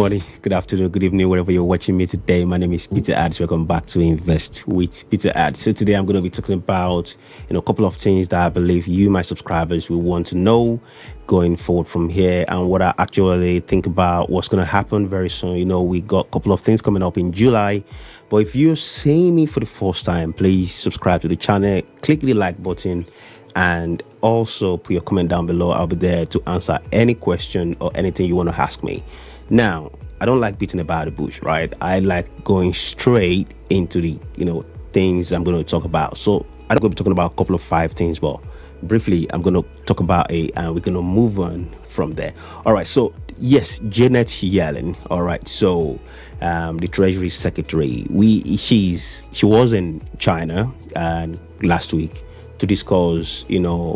morning, good afternoon, good evening, wherever you're watching me today. My name is Peter Ads. Welcome back to Invest with Peter Ads. So today I'm going to be talking about a couple of things that I believe you, my subscribers, will want to know going forward from here, and what I actually think about what's going to happen very soon. We got a couple of things coming up in July. But if you're seeing me for the first time, please subscribe to the channel, click the like button, and also put your comment down below. I'll be there to answer any question or anything you want to ask me. Now, I don't like beating about the bush, right? I like going straight into the things I'm going to talk about. So I'm going to be talking about a couple of 5 things, but briefly I'm going to talk about it and we're going to move on from there. All right, so yes, Janet Yellen. All right, so the Treasury Secretary, she was in China last week to discuss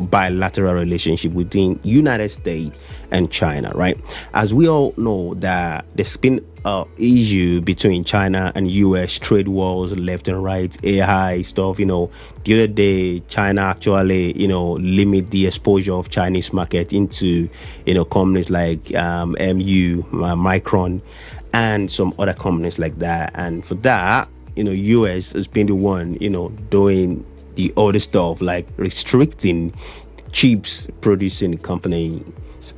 bilateral relationship between United States and China, right? As we all know, that there's been an issue between China and US, trade wars left and right, AI stuff. The other day China actually limit the exposure of Chinese market into companies like MU, Micron, and some other companies like that. And for that, US has been the one doing the other stuff, like restricting chips producing company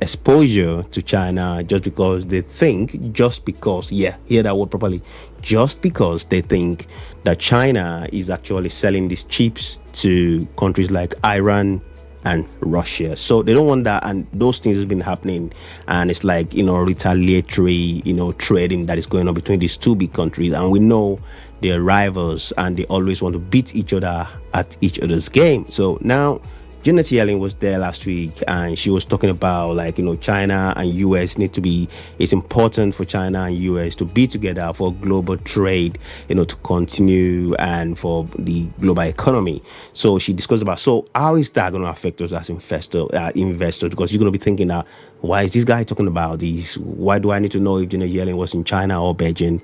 exposure to China, just because they think, hear that word properly, just because they think that China is actually selling these chips to countries like Iran and Russia. So they don't want that, and those things has been happening, and it's like retaliatory trading that is going on between these two big countries, and we know they're rivals and they always want to beat each other at each other's game. So now Janet Yellen was there last week, and she was talking about China and US it's important for China and US to be together for global trade, to continue, and for the global economy. So she discussed about, so how is that going to affect us as investors? Because you're going to be thinking that, why is this guy talking about this? Why do I need to know if Janet Yellen was in China or Beijing?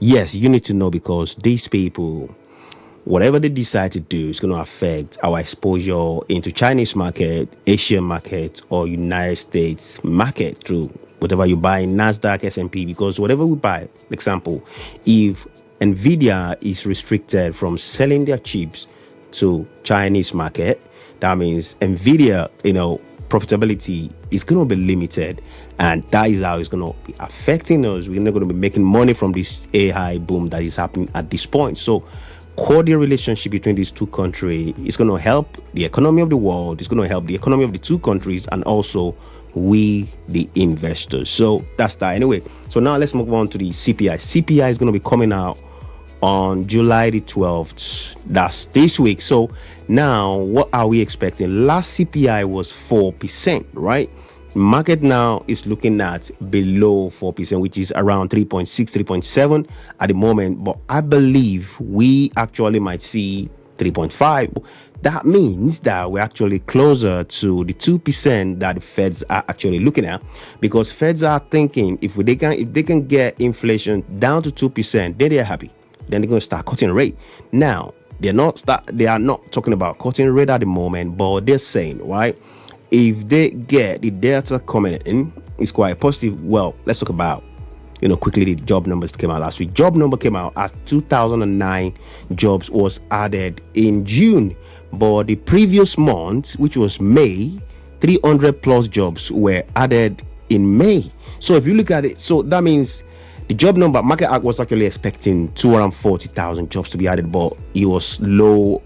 Yes, you need to know, because these people, whatever they decide to do, is going to affect our exposure into Chinese market, Asian market, or United States market through whatever you buy in NASDAQ, S&P. Because whatever we buy, example, if Nvidia is restricted from selling their chips to Chinese market, that means Nvidia, profitability is going to be limited, and that is how it's going to be affecting us. We're not going to be making money from this AI boom that is happening at this point. So cordial relationship between these two countries is going to help the economy of the world. It's going to help the economy of the two countries, and also we, the investors. So that's that. Anyway, so now let's move on to the CPI. CPI is going to be coming out on July the 12th. That's this week. So now what are we expecting? Last CPI was 4%, right? Market now is looking at below 4%, which is around 3.6, 3.7 at the moment. But I believe we actually might see 3.5. That means that we're actually closer to the 2% that the Feds are actually looking at, because Feds are thinking if they can get inflation down to 2%, then they're happy. Then they're going to start cutting rate. Now they are not talking about cutting rate at the moment, but they're saying, right, if they get the data coming in, it's quite positive. Well, let's talk about quickly the job numbers came out last week. Job number came out as 2009 jobs was added in June, but the previous month, which was May, 300 plus jobs were added in May. So if you look at it, so that means the job number, Market Act was actually expecting 240,000 jobs to be added, but it was low.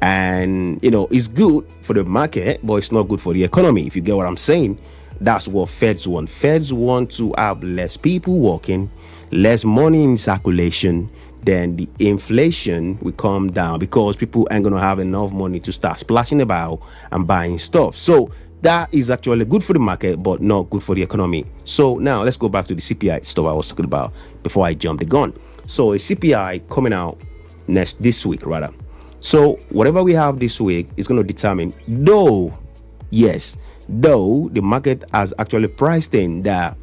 And it's good for the market, but it's not good for the economy, if you get what I'm saying. That's what Feds want. Feds want to have less people working, less money in circulation, then the inflation will come down, because people ain't gonna have enough money to start splashing about and buying stuff. So that is actually good for the market, but not good for the economy. So now let's go back to the CPI stuff I was talking about before I jumped the gun. So a CPI coming out this week rather. So whatever we have this week is going to determine, though the market has actually priced in that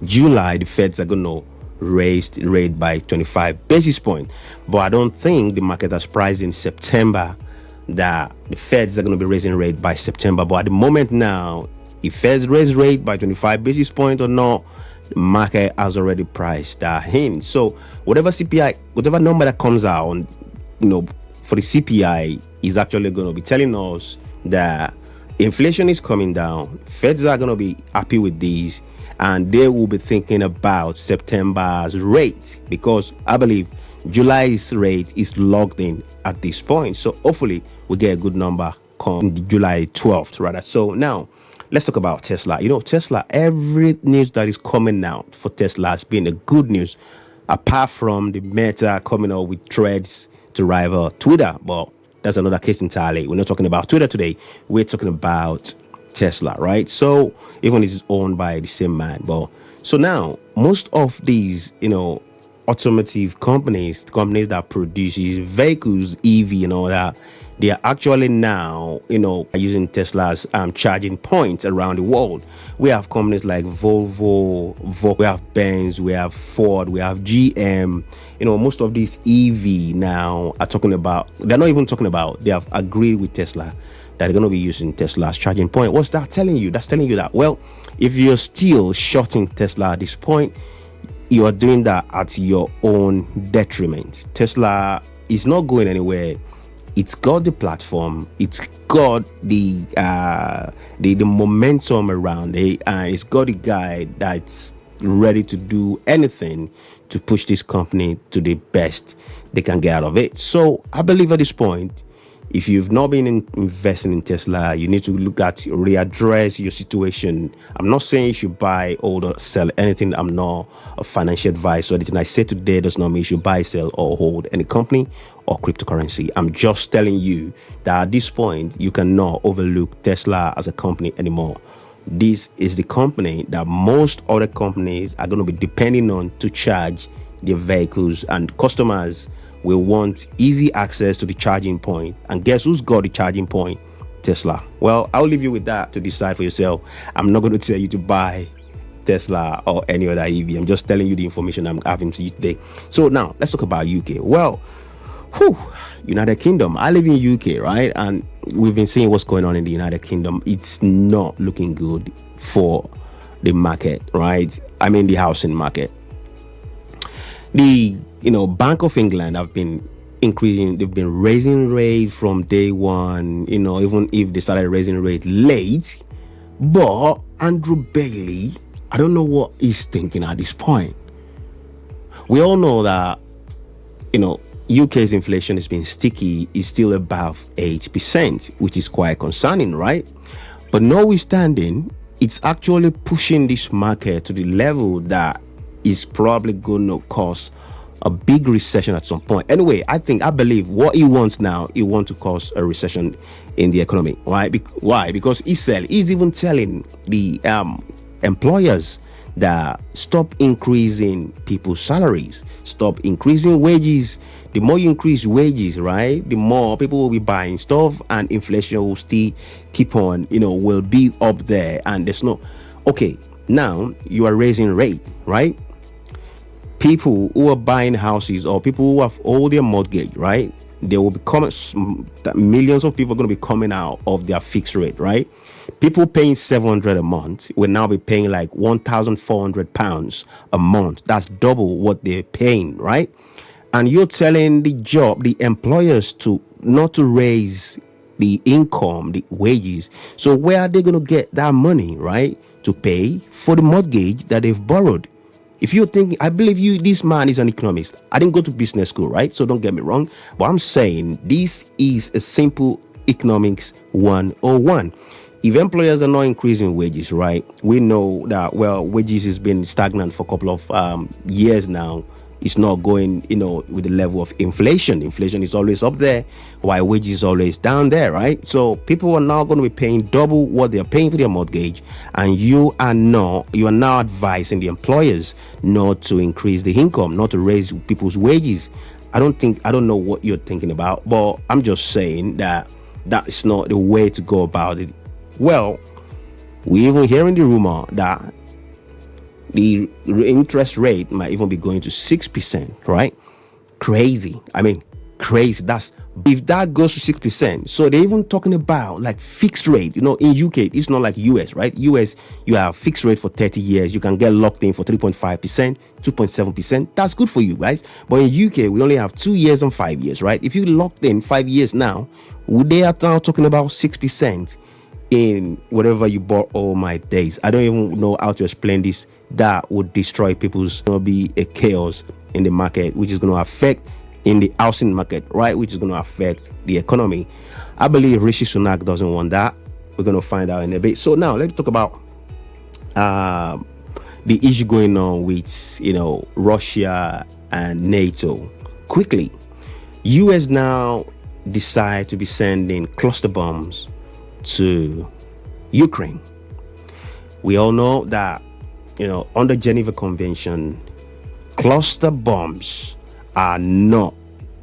July the Feds are going to raise the rate by 25 basis points. But I don't think the market has priced in September that the Feds are going to be raising rate by September. But at the moment now, if Feds raise rate by 25 basis points or not, The market has already priced that in. So whatever CPI, whatever number that comes out on, for the CPI is actually going to be telling us that inflation is coming down. Feds are going to be happy with these, and they will be thinking about September's rate, because I believe July's rate is locked in at this point. So hopefully we get a good number come July 12th, rather. So now let's talk about Tesla. Tesla, every news that is coming out for Tesla has been a good news, apart from the Meta coming out with threads to rival Twitter. But that's another case entirely. We're not talking about Twitter today. We're talking about Tesla, right? So even it's owned by the same man. But so now most of these, automotive companies that produces vehicles, EV and all that, they are actually now, using Tesla's charging points around the world. We have companies like Volvo, we have Benz, we have Ford, we have GM. Most of these EV now are talking about, they're not even talking about, they have agreed with Tesla that they're going to be using Tesla's charging point. What's that telling you? That's telling you that, well, if you're still shorting Tesla at this point, you are doing that at your own detriment. Tesla is not going anywhere. It's got the platform, it's got the momentum around it, and it's got a guy that's ready to do anything to push this company to the best they can get out of it. So I believe at this point, if you've not been investing in Tesla, you need to readdress your situation. I'm not saying you should buy or sell anything. I'm not a financial advisor. Anything I say today does not mean you should buy, sell, or hold any company or cryptocurrency. I'm just telling you that at this point, you cannot overlook Tesla as a company anymore. This is the company that most other companies are going to be depending on to charge their vehicles, and customers will want easy access to the charging point. And guess who's got the charging point? Tesla. Well, I'll leave you with that to decide for yourself. I'm not going to tell you to buy Tesla or any other EV. I'm just telling you the information I'm having to you today. So now let's talk about UK. Well, United Kingdom. I live in UK, right? And we've been seeing what's going on in the United Kingdom. It's not looking good for the market, right? I mean, the housing market. The Bank of England have been increasing, they've been raising rate from day one, even if they started raising rate late. But Andrew Bailey, I don't know what he's thinking at this point. We all know that, UK's inflation has been sticky, is still above 8%, which is quite concerning, right? But notwithstanding, it's actually pushing this market to the level that is probably going to cause a big recession at some point. Anyway, I believe what he wants now, he wants to cause a recession in the economy. Why? Why? Because he's even telling the employers that stop increasing people's salaries, stop increasing wages. The more you increase wages, right, the more people will be buying stuff, and inflation will still keep on, will be up there. And there's no, okay, now you are raising rate, right? People who are buying houses, or people who have all their mortgage, right, they will be coming, millions of people are going to be coming out of their fixed rate, right? People paying $700 a month will now be paying like £1,400 a month. That's double what they're paying, right? And you're telling the employers to not to raise the income, the wages. So where are they going to get that money, right, to pay for the mortgage that they've borrowed? If you're thinking, I believe this man is an economist. I didn't go to business school, right? So don't get me wrong. But I'm saying this is a simple economics 101. If employers are not increasing wages, right, we know that, well, wages has been stagnant for a couple of years now. It's not going, with the level of inflation. Inflation is always up there, while wages is always down there, right? So people are now going to be paying double what they're paying for their mortgage, and you are now advising the employers not to increase the income, not to raise people's wages. I don't know what you're thinking about, but I'm just saying that that's not the way to go about it. Well, we even hearing the rumor that the interest rate might even be going to 6%, right? Crazy. I mean, crazy. That's If that goes to 6%, so they're even talking about like fixed rate. In UK, it's not like US, right? US, you have fixed rate for 30 years. You can get locked in for 3.5%, 2.7%. That's good for you guys. But in UK, we only have 2 years and 5 years, right? If you locked in 5 years now, would they are now talking about 6% in whatever you bought? Oh my days. I don't even know how to explain this. That would destroy people's, going to be a chaos in the market, which is going to affect in the housing market, right, which is going to affect the economy. I believe Rishi Sunak doesn't want that. We're going to find out in a bit. So now let's talk about the issue going on with Russia and NATO. Quickly, US now decide to be sending cluster bombs to Ukraine. We all know that under Geneva Convention, cluster bombs are not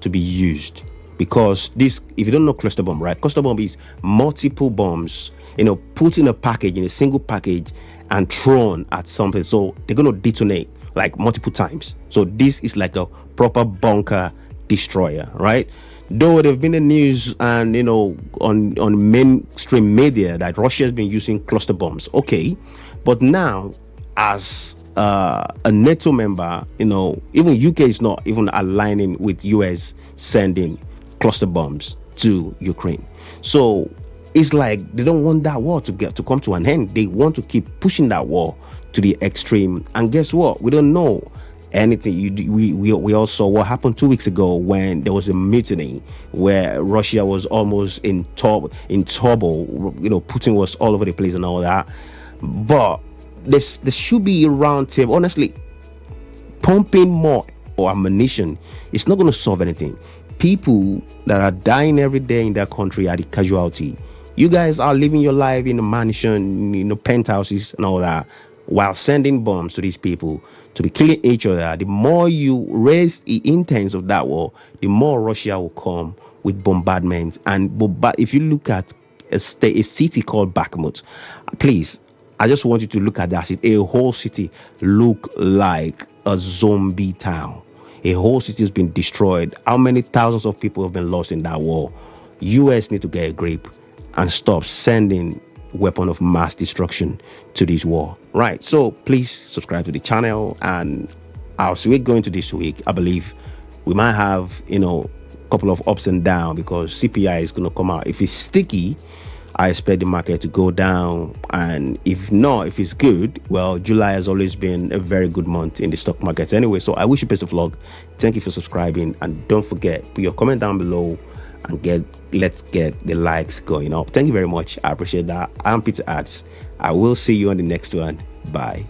to be used, because this, if you don't know cluster bomb, right, cluster bomb is multiple bombs put in a package, in a single package, and thrown at something, so they're going to detonate like multiple times. So this is like a proper bunker destroyer, right? Though there've been the news and on mainstream media that Russia has been using cluster bombs, okay, but now as a NATO member, even UK is not even aligning with US sending cluster bombs to Ukraine. So it's like they don't want that war to come to an end. They want to keep pushing that war to the extreme. And guess what? We don't know anything. We all saw what happened 2 weeks ago when there was a mutiny where Russia was almost in trouble. Putin was all over the place and all that. But there should be a round table. Honestly, pumping more ammunition, it's not going to solve anything. People that are dying every day in their country are the casualty. You guys are living your life in a mansion, penthouses and all that, while sending bombs to these people to be killing each other. The more you raise the intents of that war, the more Russia will come with bombardment. But if you look at a city called Bakhmut, please, I just want you to look at that city. A whole city look like a zombie town. A whole city has been destroyed. How many thousands of people have been lost in that war? US need to get a grip and stop sending weapon of mass destruction to this war. Right. So please subscribe to the channel, and as we're going to this week, I believe we might have a couple of ups and downs, because CPI is going to come out. If it's sticky, I expect the market to go down, and if not, if it's good, well, July has always been a very good month in the stock markets anyway. So I wish you best of luck. Thank you for subscribing, and don't forget, put your comment down below and let's get the likes going up. Thank you very much. I appreciate that. I'm Peter Arts. I will see you on the next one. Bye.